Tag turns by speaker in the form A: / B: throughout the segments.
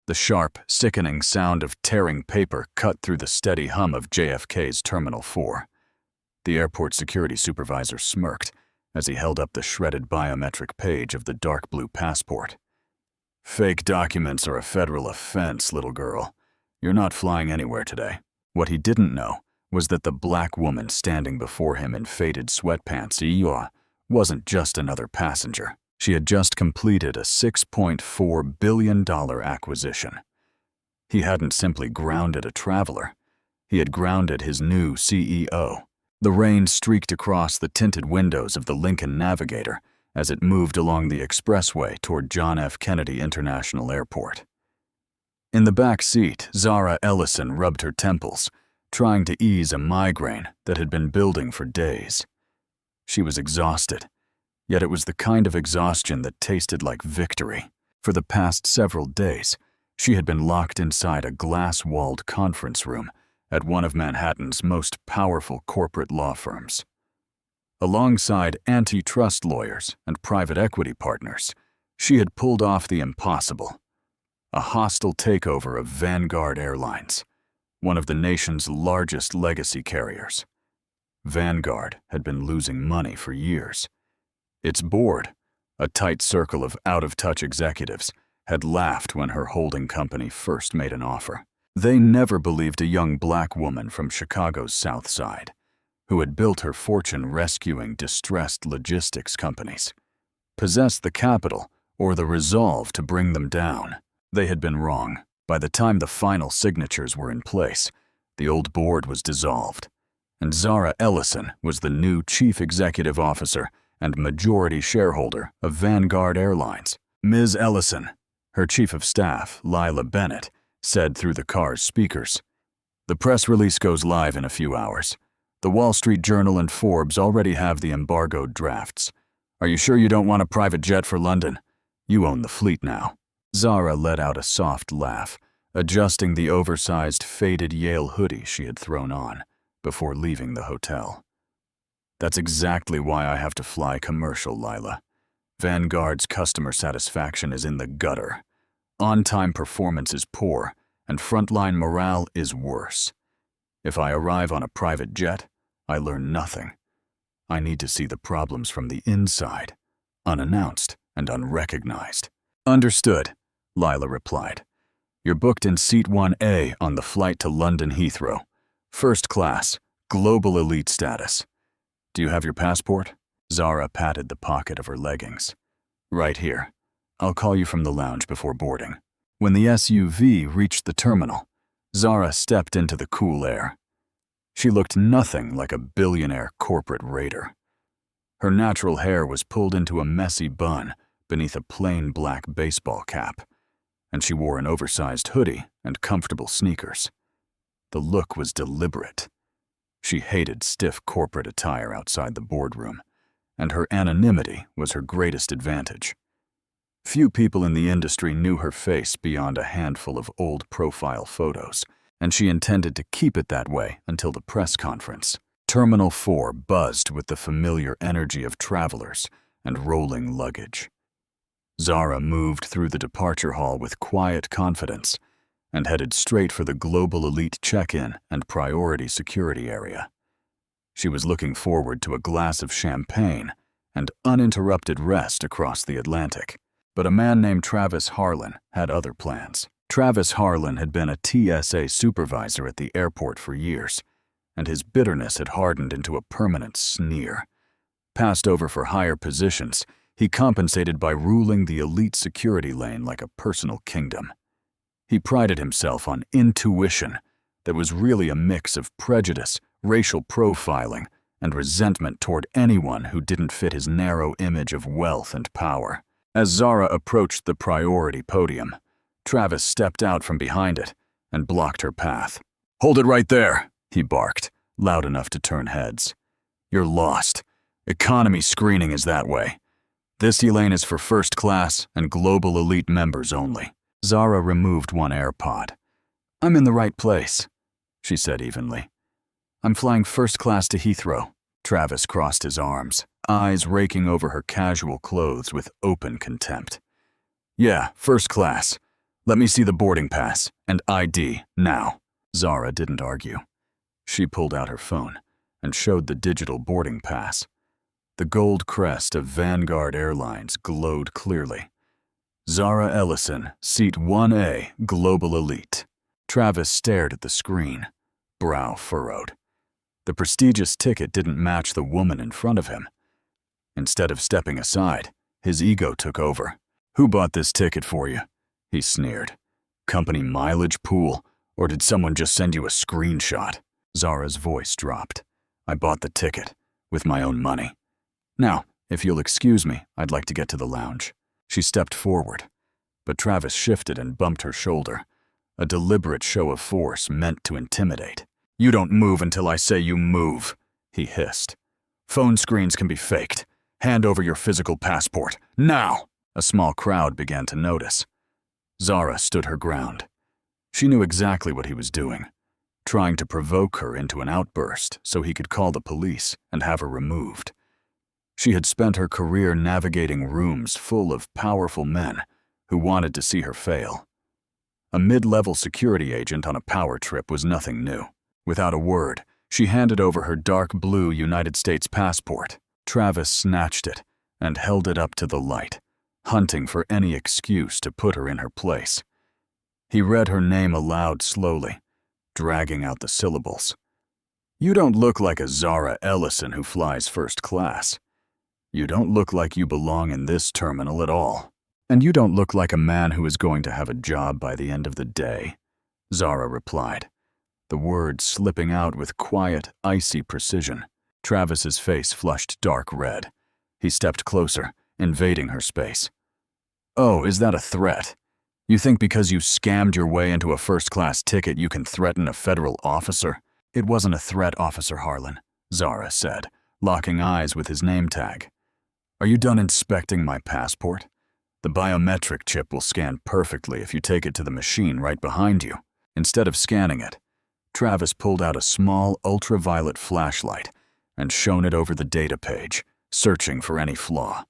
A: The sharp, sickening sound of tearing paper cut through the steady hum of JFK's Terminal 4. The airport security supervisor smirked as he held up the shredded biometric page of the dark blue passport. "Fake documents are a federal offense, little girl. You're not flying anywhere today." What he didn't know was that the black woman standing before him in faded sweatpants wasn't just another passenger. She had just completed a $6.4 billion acquisition. He hadn't simply grounded a traveler. He had grounded his new CEO. The rain streaked across the tinted windows of the Lincoln Navigator as it moved along the expressway toward John F. Kennedy International Airport. In the back seat, Zara Ellison rubbed her temples, trying to ease a migraine that had been building for days. She was exhausted, yet it was the kind of exhaustion that tasted like victory. For the past several days, she had been locked inside a glass-walled conference room at one of Manhattan's most powerful corporate law firms. Alongside antitrust lawyers and private equity partners, she had pulled off the impossible: a hostile takeover of Vanguard Airlines, one of the nation's largest legacy carriers. Vanguard had been losing money for years. Its board, a tight circle of out-of-touch executives, had laughed when her holding company first made an offer. They never believed a young black woman from Chicago's South Side, who had built her fortune rescuing distressed logistics companies, possessed the capital or the resolve to bring them down. They had been wrong. By the time the final signatures were in place, the old board was dissolved, and Zara Ellison was the new chief executive officer and majority shareholder of Vanguard Airlines. Ms. Ellison, her chief of staff, Lila Bennett, said through the car's speakers, "The press release goes live in a few hours. The Wall Street Journal and Forbes already have the embargoed drafts. Are you sure you don't want a private jet for London? You own the fleet now." Zara let out a soft laugh, adjusting the oversized faded Yale hoodie she had thrown on before leaving the hotel. "That's exactly why I have to fly commercial, Lila. Vanguard's customer satisfaction is in the gutter. On-time performance is poor, and frontline morale is worse. If I arrive on a private jet, I learn nothing. I need to see the problems from the inside, unannounced and unrecognized." "Understood," Lila replied. "You're booked in Seat 1A on the flight to London Heathrow. First class, global elite status. Do you have your passport?" Zara patted the pocket of her leggings. "Right here. I'll call you from the lounge before boarding." When the SUV reached the terminal, Zara stepped into the cool air. She looked nothing like a billionaire corporate raider. Her natural hair was pulled into a messy bun beneath a plain black baseball cap, and she wore an oversized hoodie and comfortable sneakers. The look was deliberate. She hated stiff corporate attire outside the boardroom, and her anonymity was her greatest advantage. Few people in the industry knew her face beyond a handful of old profile photos, and she intended to keep it that way until the press conference. Terminal 4 buzzed with the familiar energy of travelers and rolling luggage. Zara moved through the departure hall with quiet confidence and headed straight for the global elite check-in and priority security area. She was looking forward to a glass of champagne and uninterrupted rest across the Atlantic. But a man named Travis Harlan had other plans. Travis Harlan had been a TSA supervisor at the airport for years, and his bitterness had hardened into a permanent sneer. Passed over for higher positions, he compensated by ruling the elite security lane like a personal kingdom. He prided himself on intuition that was really a mix of prejudice, racial profiling, and resentment toward anyone who didn't fit his narrow image of wealth and power. As Zara approached the priority podium, Travis stepped out from behind it and blocked her path. "Hold it right there," he barked, loud enough to turn heads. "You're lost. Economy screening is that way. This lane is for first class and global elite members only." Zara removed one AirPod. "I'm in the right place," she said evenly. "I'm flying first class to Heathrow." Travis crossed his arms, eyes raking over her casual clothes with open contempt. "Yeah, first class. Let me see the boarding pass and ID now. Zara didn't argue. She pulled out her phone and showed the digital boarding pass. The gold crest of Vanguard Airlines glowed clearly. Zara Ellison, Seat 1A, Global Elite. Travis stared at the screen, brow furrowed. The prestigious ticket didn't match the woman in front of him. Instead of stepping aside, his ego took over. Who bought this ticket for you? He sneered. Company mileage pool, or did someone just send you a screenshot? Zara's voice dropped. I bought the ticket, with my own money. Now, if you'll excuse me, I'd like to get to the lounge. She stepped forward, but Travis shifted and bumped her shoulder, a deliberate show of force meant to intimidate. You don't move until I say you move, he hissed. Phone screens can be faked. Hand over your physical passport, now! A small crowd began to notice. Zara stood her ground. She knew exactly what he was doing, trying to provoke her into an outburst so he could call the police and have her removed. She had spent her career navigating rooms full of powerful men who wanted to see her fail. A mid-level security agent on a power trip was nothing new. Without a word, she handed over her dark blue United States passport. Travis snatched it and held it up to the light, hunting for any excuse to put her in her place. He read her name aloud slowly, dragging out the syllables. You don't look like a Zara Ellison who flies first class. You don't look like you belong in this terminal at all. And you don't look like a man who is going to have a job by the end of the day, Zara replied, the words slipping out with quiet, icy precision. Travis's face flushed dark red. He stepped closer, invading her space. Oh, is that a threat? You think because you scammed your way into a first-class ticket you can threaten a federal officer? It wasn't a threat, Officer Harlan, Zara said, locking eyes with his name tag. Are you done inspecting my passport? The biometric chip will scan perfectly if you take it to the machine right behind you. Instead of scanning it, Travis pulled out a small ultraviolet flashlight and shone it over the data page, searching for any flaw.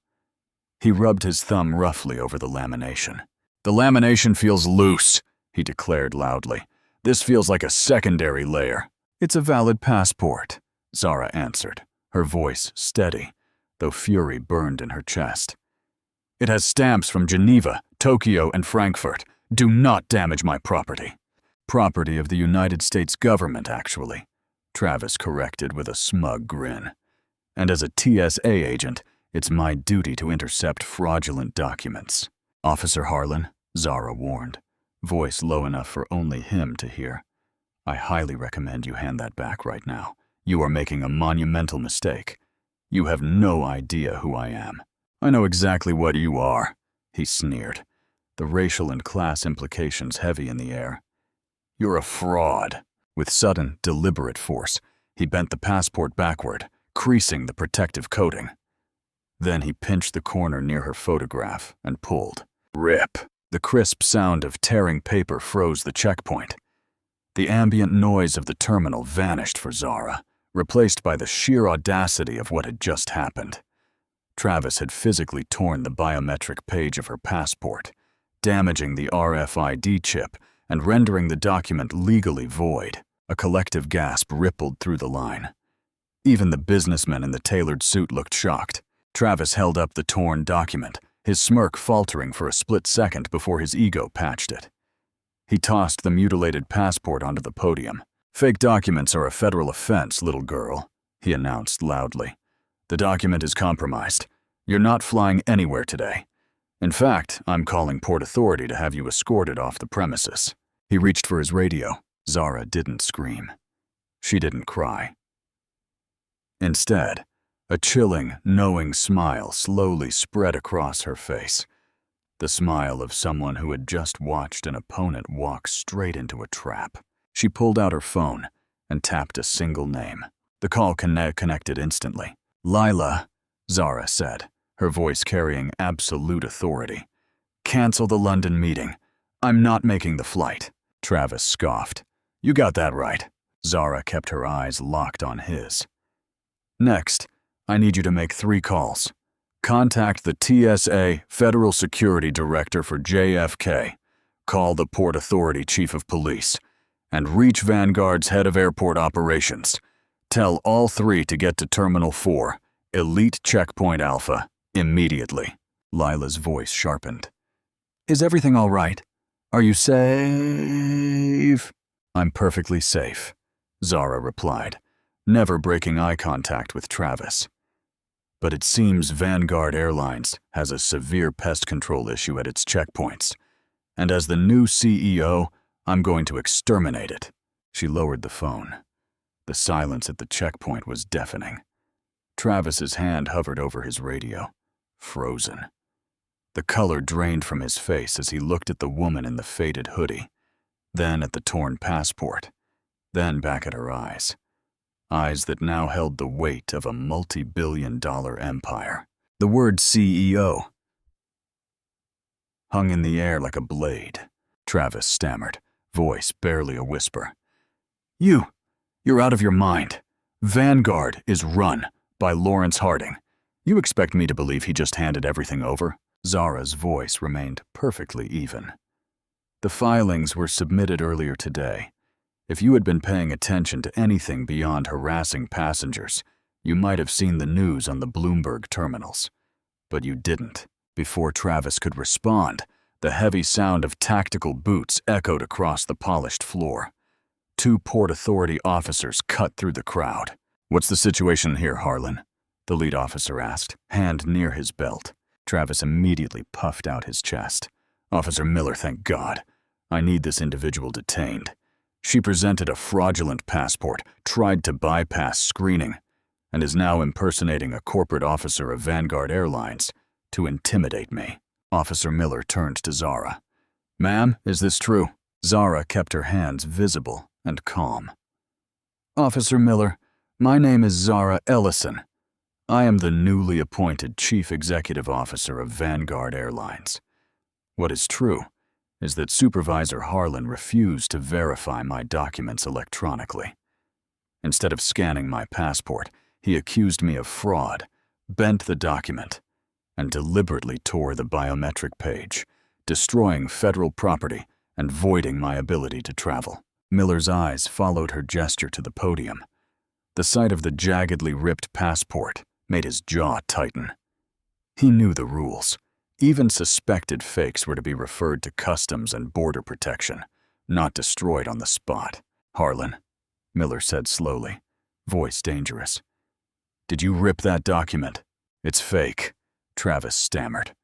A: He rubbed his thumb roughly over the lamination. The lamination feels loose, he declared loudly. This feels like a secondary layer. It's a valid passport, Zara answered, her voice steady, though fury burned in her chest. It has stamps from Geneva, Tokyo, and Frankfurt. Do not damage my property. Property of the United States government, actually, Travis corrected with a smug grin. And as a TSA agent, it's my duty to intercept fraudulent documents. Officer Harlan, Zara warned, voice low enough for only him to hear. I highly recommend you hand that back right now. You are making a monumental mistake. You have no idea who I am. I know exactly what you are, he sneered, the racial and class implications heavy in the air. You're a fraud. With sudden, deliberate force, he bent the passport backward, creasing the protective coating. Then he pinched the corner near her photograph and pulled. Rip! The crisp sound of tearing paper froze the checkpoint. The ambient noise of the terminal vanished for Zara, replaced by the sheer audacity of what had just happened. Travis had physically torn the biometric page of her passport, damaging the RFID chip and rendering the document legally void. A collective gasp rippled through the line. Even the businessman in the tailored suit looked shocked. Travis held up the torn document, his smirk faltering for a split second before his ego patched it. He tossed the mutilated passport onto the podium. Fake documents are a federal offense, little girl, he announced loudly. The document is compromised. You're not flying anywhere today. In fact, I'm calling Port Authority to have you escorted off the premises. He reached for his radio. Zara didn't scream. She didn't cry. Instead, a chilling, knowing smile slowly spread across her face. The smile of someone who had just watched an opponent walk straight into a trap. She pulled out her phone and tapped a single name. The call connected instantly. Lila, Zara said, her voice carrying absolute authority. Cancel the London meeting. I'm not making the flight. Travis scoffed. You got that right. Zara kept her eyes locked on his. Next, I need you to make 3 calls. Contact the TSA Federal Security Director for JFK. call the Port Authority Chief of Police and reach Vanguard's head of airport operations. Tell all three to get to Terminal 4, Elite Checkpoint Alpha, immediately." Lila's voice sharpened. "Is everything all right? Are you safe?" "I'm perfectly safe," Zara replied, never breaking eye contact with Travis. "But it seems Vanguard Airlines has a severe pest control issue at its checkpoints, and as the new CEO, I'm going to exterminate it." She lowered the phone. The silence at the checkpoint was deafening. Travis's hand hovered over his radio, frozen. The color drained from his face as he looked at the woman in the faded hoodie, then at the torn passport, then back at her eyes. Eyes that now held the weight of a multi-billion-dollar empire. The word CEO hung in the air like a blade. Travis stammered, voice barely a whisper. You're out of your mind. Vanguard is run by Lawrence Harding. You expect me to believe he just handed everything over?" Zara's voice remained perfectly even. "The filings were submitted earlier today. If you had been paying attention to anything beyond harassing passengers, you might have seen the news on the Bloomberg terminals. But you didn't." Before Travis could respond, the heavy sound of tactical boots echoed across the polished floor. Two Port Authority officers cut through the crowd. "What's the situation here, Harlan?" the lead officer asked, hand near his belt. Travis immediately puffed out his chest. "Officer Miller, thank God. I need this individual detained. She presented a fraudulent passport, tried to bypass screening, and is now impersonating a corporate officer of Vanguard Airlines to intimidate me." Officer Miller turned to Zara. "Ma'am, is this true?" Zara kept her hands visible and calm. "Officer Miller, my name is Zara Ellison. I am the newly appointed Chief Executive Officer of Vanguard Airlines. What is true is that Supervisor Harlan refused to verify my documents electronically. Instead of scanning my passport, he accused me of fraud, bent the document, and deliberately tore the biometric page, destroying federal property and voiding my ability to travel." Miller's eyes followed her gesture to the podium. The sight of the jaggedly ripped passport made his jaw tighten. He knew the rules. Even suspected fakes were to be referred to Customs and Border Protection, not destroyed on the spot. "Harlan," Miller said slowly, voice dangerous. "Did you rip that document?" "It's fake," Travis stammered.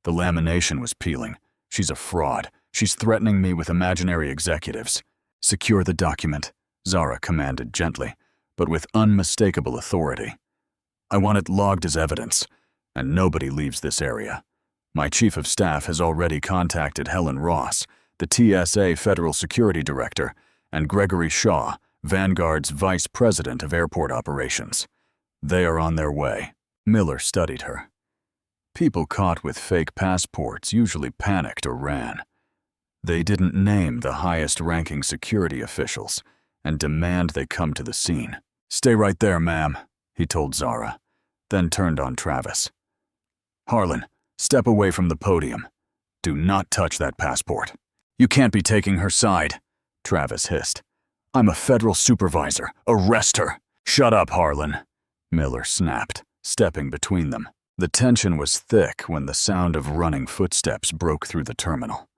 A: "The lamination was peeling. She's a fraud. She's threatening me with imaginary executives." "Secure the document," Zara commanded gently, but with unmistakable authority. "I want it logged as evidence, and nobody leaves this area. My chief of staff has already contacted Helen Ross, the TSA Federal Security Director, and Gregory Shaw, Vanguard's Vice President of Airport Operations. They are on their way." Miller studied her. People caught with fake passports usually panicked or ran. They didn't name the highest-ranking security officials and demand they come to the scene. "Stay right there, ma'am," he told Zara, then turned on Travis. "Harlan, step away from the podium. Do not touch that passport." "You can't be taking her side," Travis hissed. "I'm a federal supervisor. Arrest her." "Shut up, Harlan," Miller snapped, stepping between them. The tension was thick when the sound of running footsteps broke through the terminal.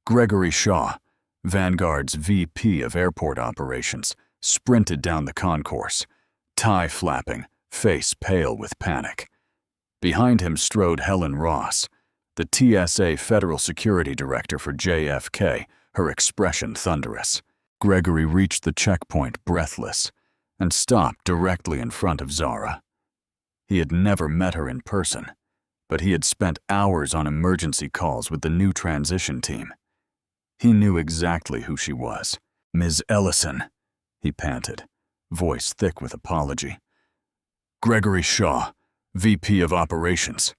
A: Gregory Shaw, Vanguard's VP of Airport Operations, sprinted down the concourse, tie flapping, face pale with panic. Behind him strode Helen Ross, the TSA Federal Security Director for JFK, her expression thunderous. Gregory reached the checkpoint breathless and stopped directly in front of Zara. He had never met her in person, but he had spent hours on emergency calls with the new transition team. He knew exactly who she was. "Ms. Ellison," he panted, voice thick with apology. "Gregory Shaw, VP of Operations.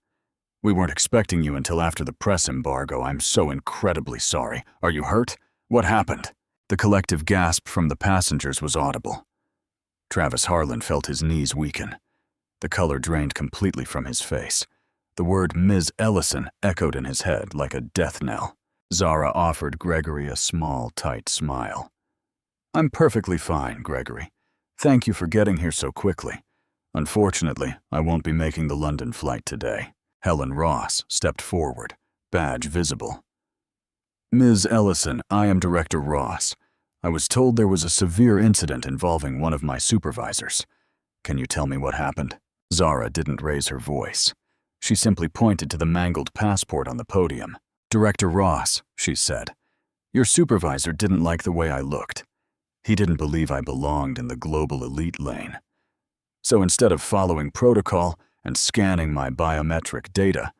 A: We weren't expecting you until after the press embargo. I'm so incredibly sorry. Are you hurt? What happened?" The collective gasp from the passengers was audible. Travis Harlan felt his knees weaken. The color drained completely from his face. The word Ms. Ellison echoed in his head like a death knell. Zara offered Gregory a small, tight smile. I'm perfectly fine, Gregory. Thank you for getting here so quickly. Unfortunately, I won't be making the London flight today. Helen Ross stepped forward, badge visible. Ms. Ellison, I am Director Ross. I was told there was a severe incident involving one of my supervisors. Can you tell me what happened? Zara didn't raise her voice. She simply pointed to the mangled passport on the podium. Director Ross, she said, your supervisor didn't like the way I looked. He didn't believe I belonged in the global elite lane. So instead of following protocol and scanning my biometric data,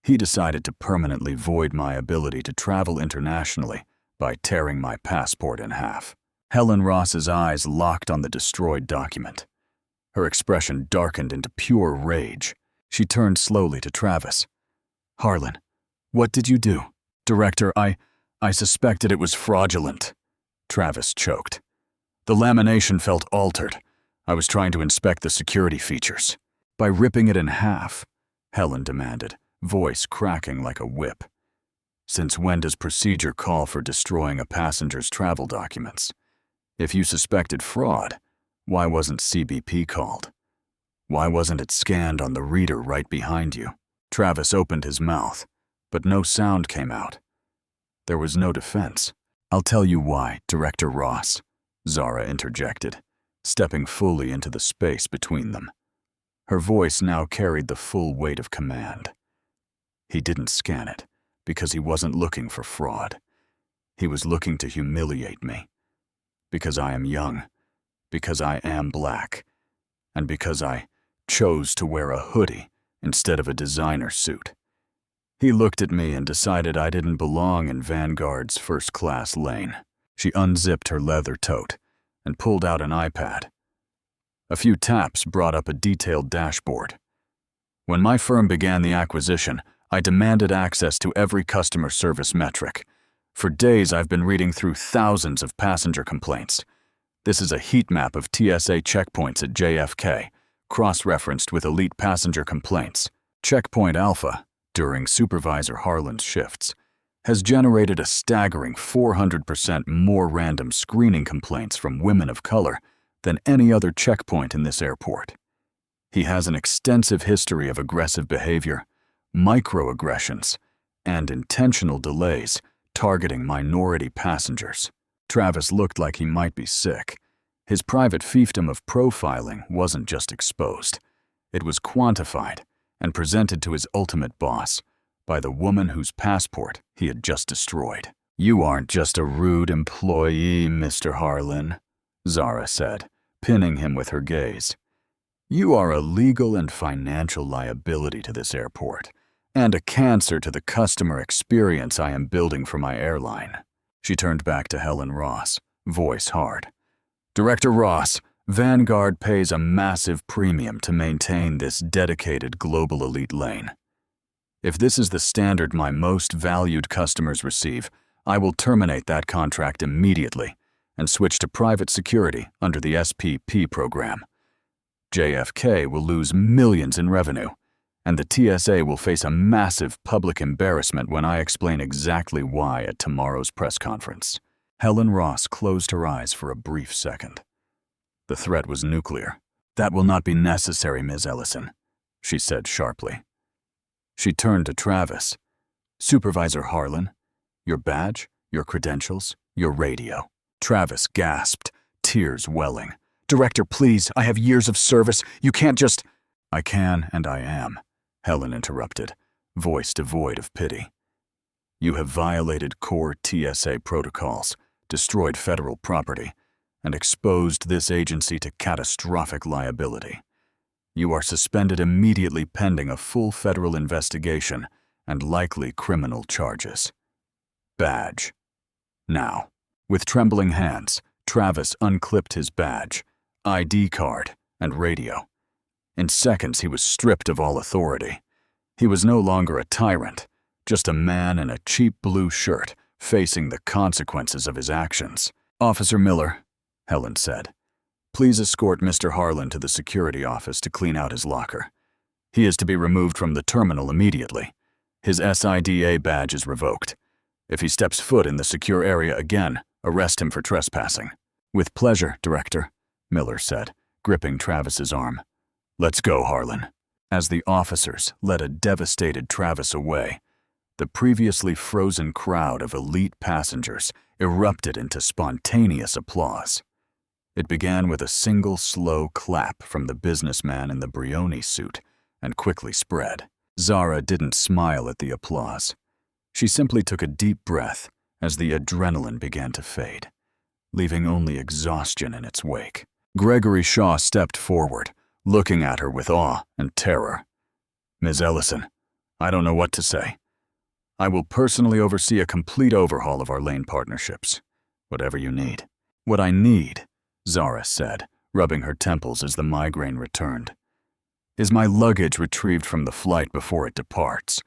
A: he decided to permanently void my ability to travel internationally by tearing my passport in half. Helen Ross's eyes locked on the destroyed document. Her expression darkened into pure rage. She turned slowly to Travis. Harlan, what did you do? Director, I suspected it was fraudulent. Travis choked. The lamination felt altered. I was trying to inspect the security features. By ripping it in half, Helen demanded, voice cracking like a whip. Since when does procedure call for destroying a passenger's travel documents? If you suspected fraud, why wasn't CBP called? Why wasn't it scanned on the reader right behind you? Travis opened his mouth, but no sound came out. There was no defense. I'll tell you why, Director Ross, Zara interjected, stepping fully into the space between them. Her voice now carried the full weight of command. He didn't scan it because he wasn't looking for fraud. He was looking to humiliate me. Because I am young, because I am black, and because I chose to wear a hoodie instead of a designer suit. He looked at me and decided I didn't belong in Vanguard's first-class lane. She unzipped her leather tote and pulled out an iPad. A few taps brought up a detailed dashboard. When my firm began the acquisition, I demanded access to every customer service metric. For days, I've been reading through thousands of passenger complaints. This is a heat map of TSA checkpoints at JFK, cross-referenced with elite passenger complaints. Checkpoint Alpha, during Supervisor Harlan's shifts, has generated a staggering 400% more random screening complaints from women of color than any other checkpoint in this airport. He has an extensive history of aggressive behavior, microaggressions, and intentional delays targeting minority passengers. Travis looked like he might be sick. His private fiefdom of profiling wasn't just exposed. It was quantified and presented to his ultimate boss by the woman whose passport he had just destroyed. You aren't just a rude employee, Mr. Harlan, Zara said, pinning him with her gaze. You are a legal and financial liability to this airport, and a cancer to the customer experience I am building for my airline. She turned back to Helen Ross, voice hard. Director Ross, Vanguard pays a massive premium to maintain this dedicated global elite lane. If this is the standard my most valued customers receive, I will terminate that contract immediately and switch to private security under the SPP program. JFK will lose millions in revenue, and the TSA will face a massive public embarrassment when I explain exactly why at tomorrow's press conference. Helen Ross closed her eyes for a brief second. The threat was nuclear. That will not be necessary, Ms. Ellison, she said sharply. She turned to Travis. Supervisor Harlan, your badge, your credentials, your radio. Travis gasped, tears welling. Director, please, I have years of service. You can't just— I can and I am, Helen interrupted, voice devoid of pity. You have violated core TSA protocols, destroyed federal property, and exposed this agency to catastrophic liability. You are suspended immediately pending a full federal investigation and likely criminal charges. Badge. Now. With trembling hands, Travis unclipped his badge, ID card, and radio. In seconds, he was stripped of all authority. He was no longer a tyrant, just a man in a cheap blue shirt facing the consequences of his actions. Officer Miller, Helen said, please escort Mr. Harlan to the security office to clean out his locker. He is to be removed from the terminal immediately. His SIDA badge is revoked. If he steps foot in the secure area again, arrest him for trespassing." "With pleasure, Director," Miller said, gripping Travis's arm. "Let's go, Harlan." As the officers led a devastated Travis away, the previously frozen crowd of elite passengers erupted into spontaneous applause. It began with a single slow clap from the businessman in the Brioni suit and quickly spread. Zara didn't smile at the applause. She simply took a deep breath as the adrenaline began to fade, leaving only exhaustion in its wake. Gregory Shaw stepped forward, looking at her with awe and terror. "Ms. Ellison, I don't know what to say. I will personally oversee a complete overhaul of our lane partnerships. Whatever you need." "What I need," Zara said, rubbing her temples as the migraine returned, "is my luggage retrieved from the flight before it departs,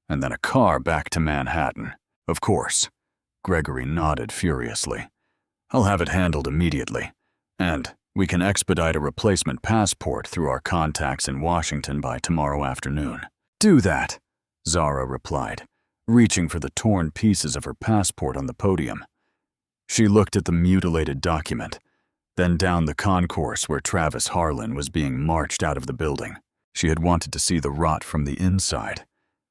A: and then a car back to Manhattan." "Of course." Gregory nodded furiously. "I'll have it handled immediately, and we can expedite a replacement passport through our contacts in Washington by tomorrow afternoon." "Do that," Zara replied, reaching for the torn pieces of her passport on the podium. She looked at the mutilated document, then down the concourse where Travis Harlan was being marched out of the building. She had wanted to see the rot from the inside.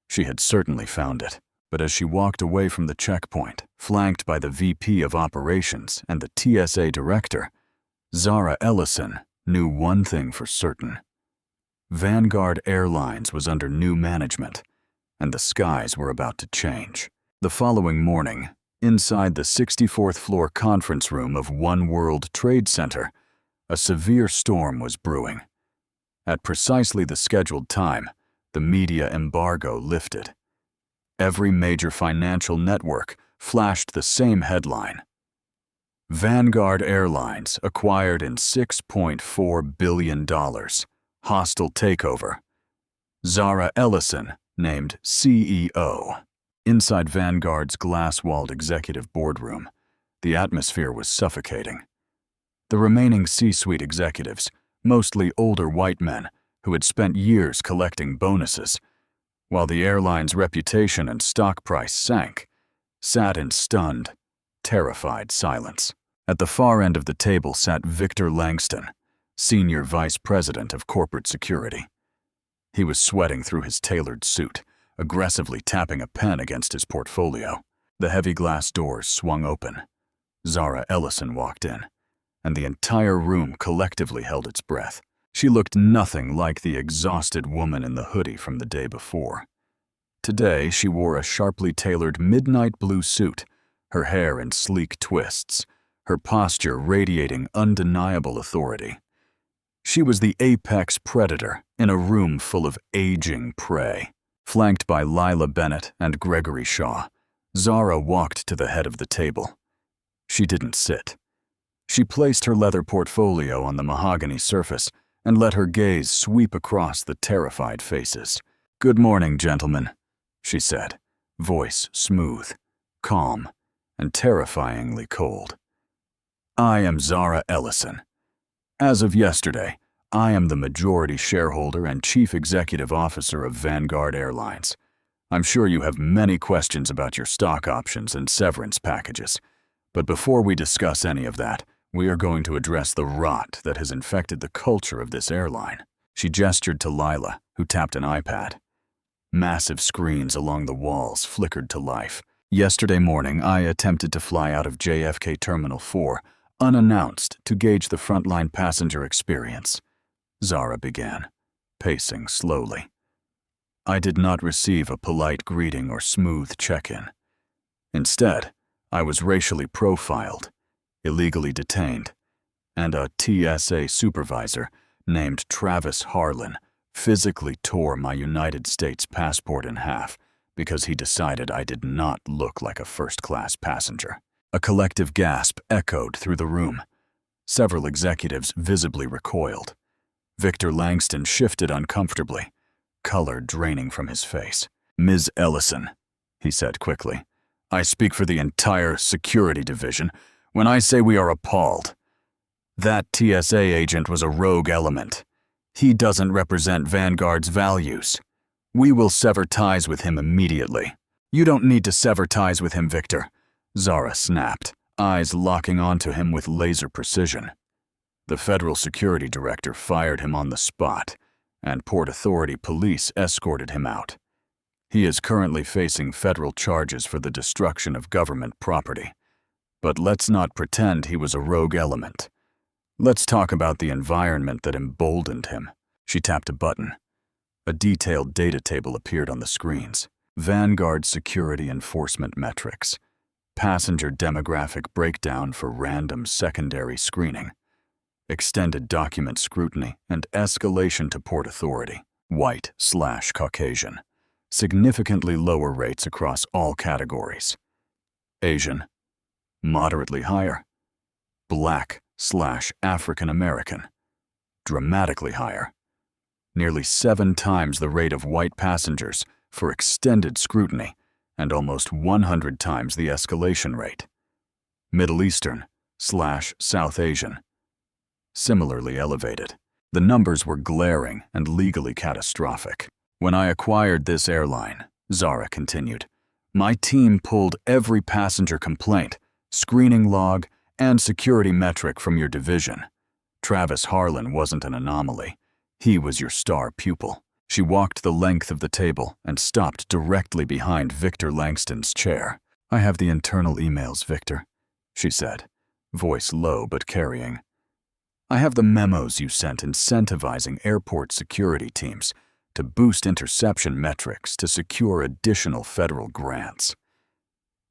A: She had certainly found it, but as she walked away from the checkpoint, flanked by the VP of Operations and the TSA director, Zara Ellison knew one thing for certain. Vanguard Airlines was under new management, and the skies were about to change. The following morning, inside the 64th floor conference room of One World Trade Center, a severe storm was brewing. At precisely the scheduled time, the media embargo lifted. Every major financial network flashed the same headline: Vanguard Airlines acquired in $6.4 billion. Hostile takeover. Zara Ellison named CEO. Inside Vanguard's glass-walled executive boardroom, the atmosphere was suffocating. The remaining C-suite executives, mostly older white men who had spent years collecting bonuses, while the airline's reputation and stock price sank, sat in stunned, terrified silence. At the far end of the table sat Victor Langston, Senior Vice President of Corporate Security. He was sweating through his tailored suit, aggressively tapping a pen against his portfolio. The heavy glass doors swung open. Zara Ellison walked in, and the entire room collectively held its breath. She looked nothing like the exhausted woman in the hoodie from the day before. Today, she wore a sharply tailored midnight blue suit, her hair in sleek twists, her posture radiating undeniable authority. She was the apex predator in a room full of aging prey. Flanked by Lila Bennett and Gregory Shaw, Zara walked to the head of the table. She didn't sit. She placed her leather portfolio on the mahogany surface and let her gaze sweep across the terrified faces. "Good morning, gentlemen," she said, voice smooth, calm, and terrifyingly cold. "I am Zara Ellison. As of yesterday, I am the majority shareholder and chief executive officer of Vanguard Airlines. I'm sure you have many questions about your stock options and severance packages, but before we discuss any of that, we are going to address the rot that has infected the culture of this airline." She gestured to Lila, who tapped an iPad. Massive screens along the walls flickered to life. "Yesterday morning, I attempted to fly out of JFK Terminal 4 unannounced to gauge the frontline passenger experience," Zara began, pacing slowly. "I did not receive a polite greeting or smooth check-in. Instead, I was racially profiled, illegally detained, and a TSA supervisor named Travis Harlan physically tore my United States passport in half because he decided I did not look like a first-class passenger." A collective gasp echoed through the room. Several executives visibly recoiled. Victor Langston shifted uncomfortably, color draining from his face. "Ms. Ellison," he said quickly, "I speak for the entire security division when I say we are appalled. That TSA agent was a rogue element. He doesn't represent Vanguard's values. We will sever ties with him immediately." You don't need to sever ties with him, Victor, Zara snapped, eyes locking onto him with laser precision. The federal security director fired him on the spot, and Port Authority police escorted him out. He is currently facing federal charges for the destruction of government property. But let's not pretend he was a rogue element. Let's talk about the environment that emboldened him. She tapped a button. A detailed data table appeared on the screens. Vanguard security enforcement metrics. Passenger demographic breakdown for random secondary screening. Extended document scrutiny and escalation to Port Authority. White/Caucasian. Significantly lower rates across all categories. Asian. Moderately higher. Black/African American. Dramatically higher. Nearly 7 times the rate of white passengers for extended scrutiny and almost 100 times the escalation rate. Middle Eastern/South Asian. Similarly elevated. The numbers were glaring and legally catastrophic. When I acquired this airline, Zara continued, my team pulled every passenger complaint, screening log, and security metric from your division. Travis Harlan wasn't an anomaly. He was your star pupil. She walked the length of the table and stopped directly behind Victor Langston's chair. I have the internal emails, Victor, she said, voice low but carrying. I have the memos you sent incentivizing airport security teams to boost interception metrics to secure additional federal grants.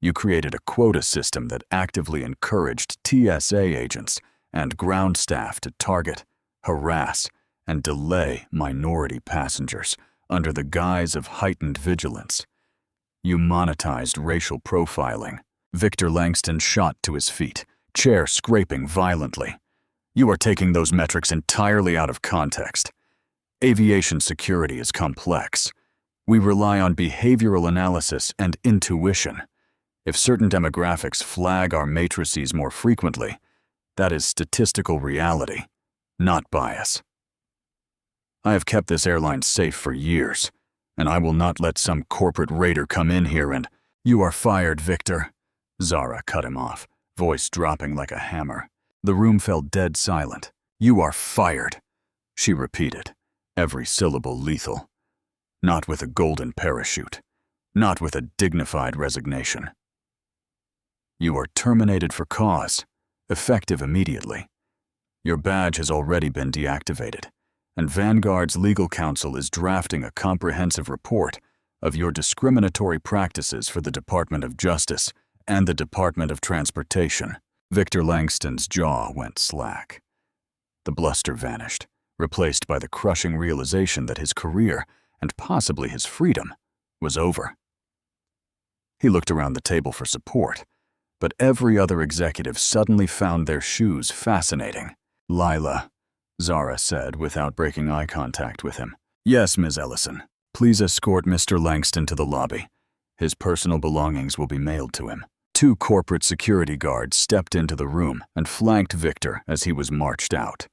A: You created a quota system that actively encouraged TSA agents and ground staff to target, harass, and delay minority passengers under the guise of heightened vigilance. You monetized racial profiling. Victor Langston shot to his feet, chair scraping violently. You are taking those metrics entirely out of context. Aviation security is complex. We rely on behavioral analysis and intuition. If certain demographics flag our matrices more frequently, that is statistical reality, not bias. I have kept this airline safe for years, and I will not let some corporate raider come in here and— You are fired, Victor. Zara cut him off, voice dropping like a hammer. The room fell dead silent. You are fired, she repeated, every syllable lethal. Not with a golden parachute, not with a dignified resignation. You are terminated for cause, effective immediately. Your badge has already been deactivated, and Vanguard's legal counsel is drafting a comprehensive report of your discriminatory practices for the Department of Justice and the Department of Transportation. Victor Langston's jaw went slack. The bluster vanished, replaced by the crushing realization that his career, and possibly his freedom, was over. He looked around the table for support, but every other executive suddenly found their shoes fascinating. Lila, Zara said without breaking eye contact with him. Yes, Ms. Ellison. Please escort Mr. Langston to the lobby. His personal belongings will be mailed to him. 2 corporate security guards stepped into the room and flanked Victor as he was marched out.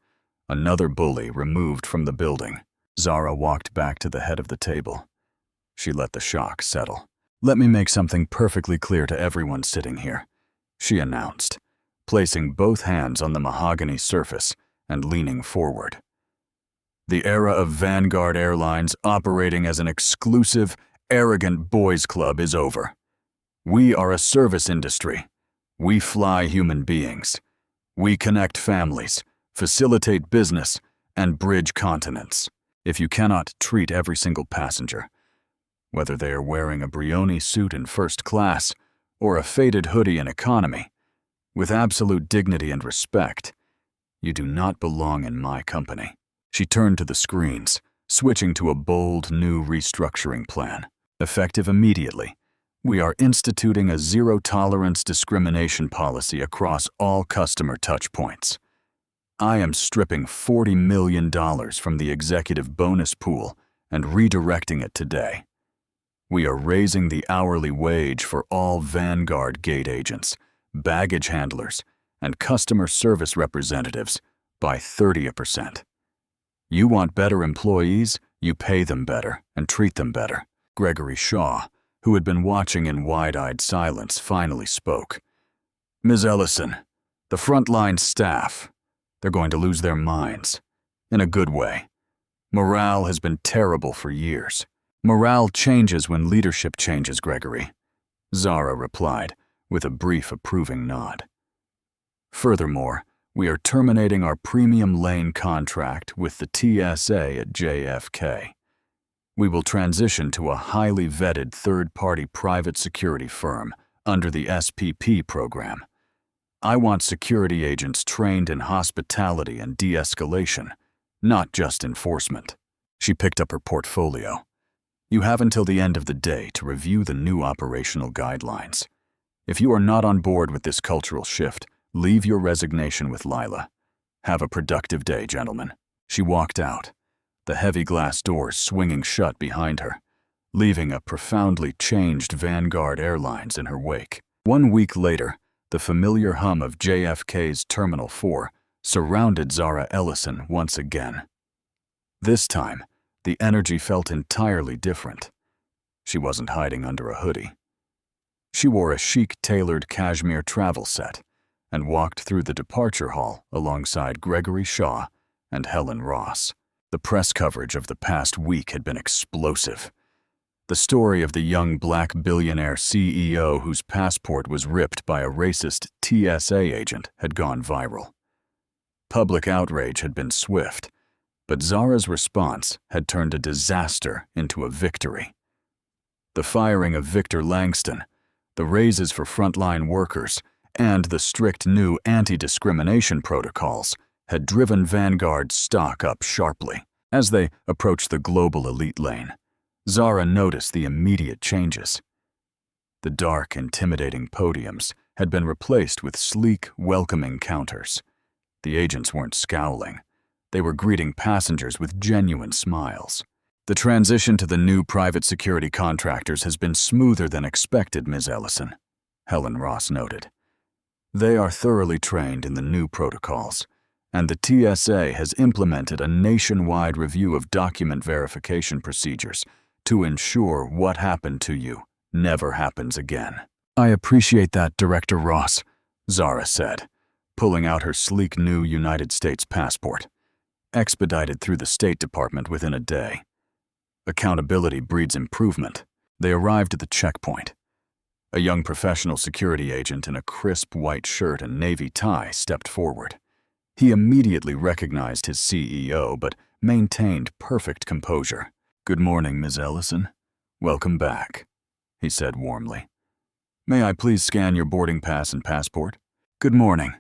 A: Another bully removed from the building. Zara walked back to the head of the table. She let the shock settle. Let me make something perfectly clear to everyone sitting here, she announced, placing both hands on the mahogany surface and leaning forward. The era of Vanguard Airlines operating as an exclusive, arrogant boys' club is over. We are a service industry. We fly human beings. We connect families, facilitate business, and bridge continents. If you cannot treat every single passenger, whether they are wearing a Brioni suit in first class or a faded hoodie in economy, with absolute dignity and respect, you do not belong in my company. She turned to the screens, switching to a bold new restructuring plan. Effective immediately, we are instituting a zero-tolerance discrimination policy across all customer touchpoints. I am stripping $40 million from the executive bonus pool and redirecting it today. We are raising the hourly wage for all Vanguard gate agents, baggage handlers, and customer service representatives by 30%. You want better employees, you pay them better and treat them better. Gregory Shaw, who had been watching in wide-eyed silence, finally spoke. "Ms. Ellison, the frontline staff, they're going to lose their minds. In a good way. Morale has been terrible for years." "Morale changes when leadership changes, Gregory," Zara replied, with a brief approving nod. "Furthermore, we are terminating our premium lane contract with the TSA at JFK. We will transition to a highly vetted third-party private security firm under the SPP program. I want security agents trained in hospitality and de-escalation, not just enforcement." She picked up her portfolio. "You have until the end of the day to review the new operational guidelines. If you are not on board with this cultural shift, leave your resignation with Lila. Have a productive day, gentlemen." She walked out, the heavy glass doors swinging shut behind her, leaving a profoundly changed Vanguard Airlines in her wake. 1 week later, the familiar hum of JFK's Terminal 4 surrounded Zara Ellison once again. This time, the energy felt entirely different. She wasn't hiding under a hoodie. She wore a chic tailored cashmere travel set and walked through the departure hall alongside Gregory Shaw and Helen Ross. The press coverage of the past week had been explosive. The story of the young black billionaire CEO whose passport was ripped by a racist TSA agent had gone viral. Public outrage had been swift, but Zara's response had turned a disaster into a victory. The firing of Victor Langston, the raises for frontline workers, and the strict new anti-discrimination protocols had driven Vanguard's stock up sharply. As they approached the global elite lane, Zara noticed the immediate changes. The dark, intimidating podiums had been replaced with sleek, welcoming counters. The agents weren't scowling. They were greeting passengers with genuine smiles. "The transition to the new private security contractors has been smoother than expected, Ms. Ellison," Helen Ross noted. "They are thoroughly trained in the new protocols, and the TSA has implemented a nationwide review of document verification procedures to ensure what happened to you never happens again." "I appreciate that, Director Ross," Zara said, pulling out her sleek new United States passport, expedited through the State Department within a day. Accountability breeds improvement. They arrived at the checkpoint. A young professional security agent in a crisp white shirt and navy tie stepped forward. He immediately recognized his CEO, but maintained perfect composure. "Good morning, Ms. Ellison. Welcome back," he said warmly. "May I please scan your boarding pass and passport?" "Good morning,"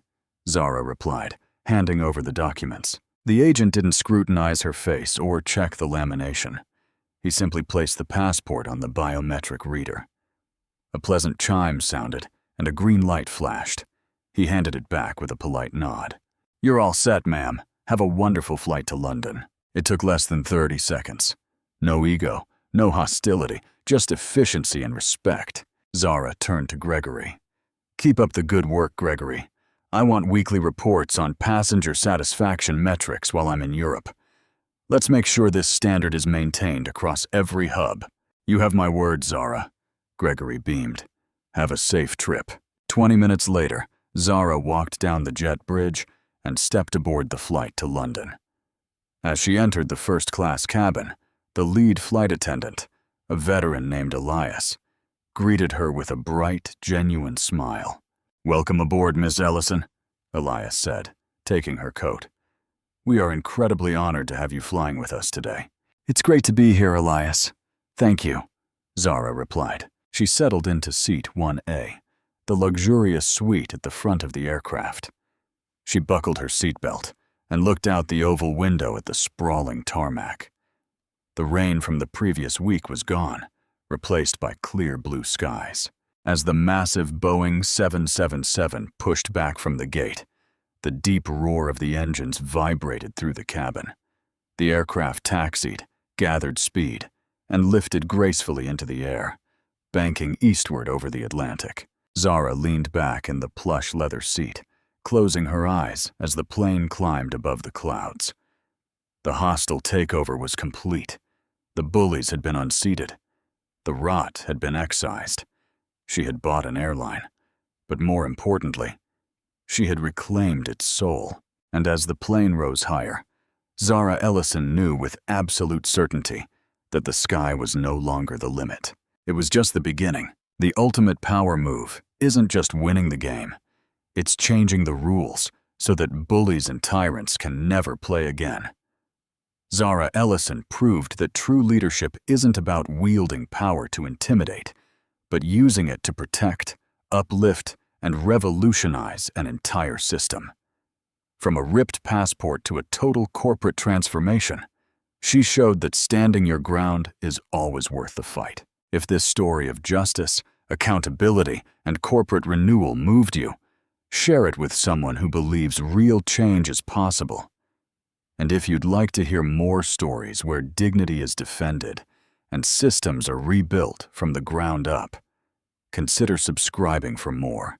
A: Zara replied, handing over the documents. The agent didn't scrutinize her face or check the lamination. He simply placed the passport on the biometric reader. A pleasant chime sounded, and a green light flashed. He handed it back with a polite nod. "You're all set, ma'am. Have a wonderful flight to London." It took less than 30 seconds. No ego, no hostility, just efficiency and respect. Zara turned to Gregory. "Keep up the good work, Gregory. I want weekly reports on passenger satisfaction metrics while I'm in Europe. Let's make sure this standard is maintained across every hub." "You have my word, Zara," Gregory beamed. "Have a safe trip." 20 minutes later, Zara walked down the jet bridge and stepped aboard the flight to London. As she entered the first-class cabin, the lead flight attendant, a veteran named Elias, greeted her with a bright, genuine smile. "Welcome aboard, Miss Ellison," Elias said, taking her coat. "We are incredibly honored to have you flying with us today." "It's great to be here, Elias. Thank you," Zara replied. She settled into seat 1A, the luxurious suite at the front of the aircraft. She buckled her seatbelt and looked out the oval window at the sprawling tarmac. The rain from the previous week was gone, replaced by clear blue skies. As the massive Boeing 777 pushed back from the gate, the deep roar of the engines vibrated through the cabin. The aircraft taxied, gathered speed, and lifted gracefully into the air, banking eastward over the Atlantic. Zara leaned back in the plush leather seat, closing her eyes as the plane climbed above the clouds. The hostile takeover was complete. The bullies had been unseated. The rot had been excised. She had bought an airline. But more importantly, she had reclaimed its soul. And as the plane rose higher, Zara Ellison knew with absolute certainty that the sky was no longer the limit. It was just the beginning. The ultimate power move isn't just winning the game. It's changing the rules so that bullies and tyrants can never play again. Zara Ellison proved that true leadership isn't about wielding power to intimidate, but using it to protect, uplift, and revolutionize an entire system. From a ripped passport to a total corporate transformation, she showed that standing your ground is always worth the fight. If this story of justice, accountability, and corporate renewal moved you, share it with someone who believes real change is possible. And if you'd like to hear more stories where dignity is defended and systems are rebuilt from the ground up, consider subscribing for more.